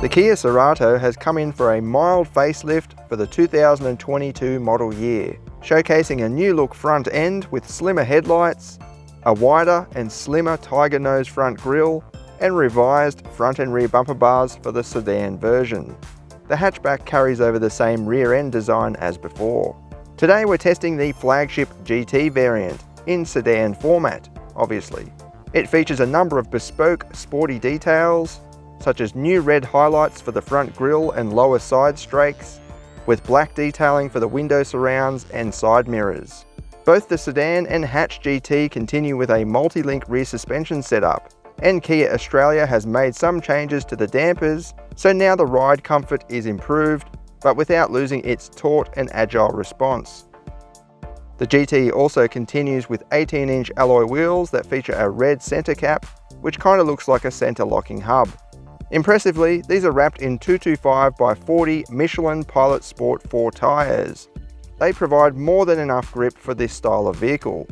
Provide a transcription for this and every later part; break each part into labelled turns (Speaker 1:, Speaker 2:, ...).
Speaker 1: The Kia Cerato has come in for a mild facelift for the 2022 model year, showcasing a new look front end with slimmer headlights, a wider and slimmer tiger nose front grille, and revised front and rear bumper bars for the sedan version. The hatchback carries over the same rear end design as before. Today we're testing the flagship GT variant, in sedan format, obviously. It features a number of bespoke sporty details, such as new red highlights for the front grille and lower side strakes, with black detailing for the window surrounds and side mirrors. Both the sedan and hatch GT continue with a multi-link rear suspension setup, and Kia Australia has made some changes to the dampers, so now the ride comfort is improved, but without losing its taut and agile response. The GT also continues with 18-inch alloy wheels that feature a red center cap, which kind of looks like a center locking hub. Impressively, these are wrapped in 225/40 Michelin Pilot Sport 4 tyres. They provide more than enough grip for this style of vehicle.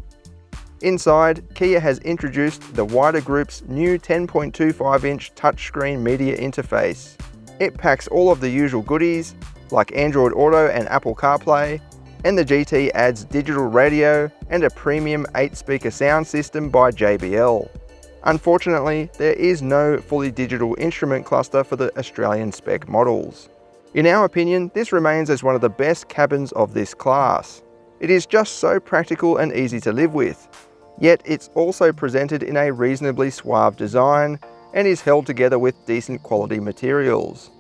Speaker 1: Inside, Kia has introduced the wider group's new 10.25-inch touchscreen media interface. It packs all of the usual goodies, like Android Auto and Apple CarPlay, and the GT adds digital radio and a premium 8-speaker sound system by JBL. Unfortunately, there is no fully digital instrument cluster for the Australian spec models. In our opinion, this remains as one of the best cabins of this class. It is just so practical and easy to live with, yet it's also presented in a reasonably suave design and is held together with decent quality materials.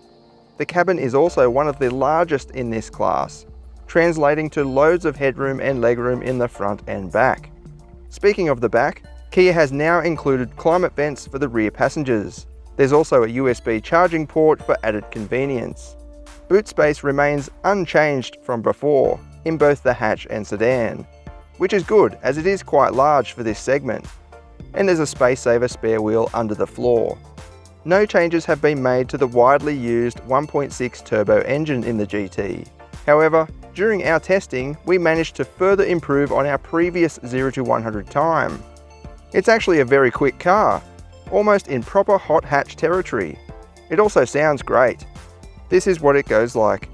Speaker 1: The cabin is also one of the largest in this class, translating to loads of headroom and legroom in the front and back. Speaking of the back, Kia has now included climate vents for the rear passengers. There's also a USB charging port for added convenience. Boot space remains unchanged from before in both the hatch and sedan, which is good as it is quite large for this segment. And there's a space-saver spare wheel under the floor. No changes have been made to the widely used 1.6 turbo engine in the GT. However, during our testing, we managed to further improve on our previous 0 to 100 time. It's actually a very quick car, almost in proper hot hatch territory. It also sounds great. This is what it goes like.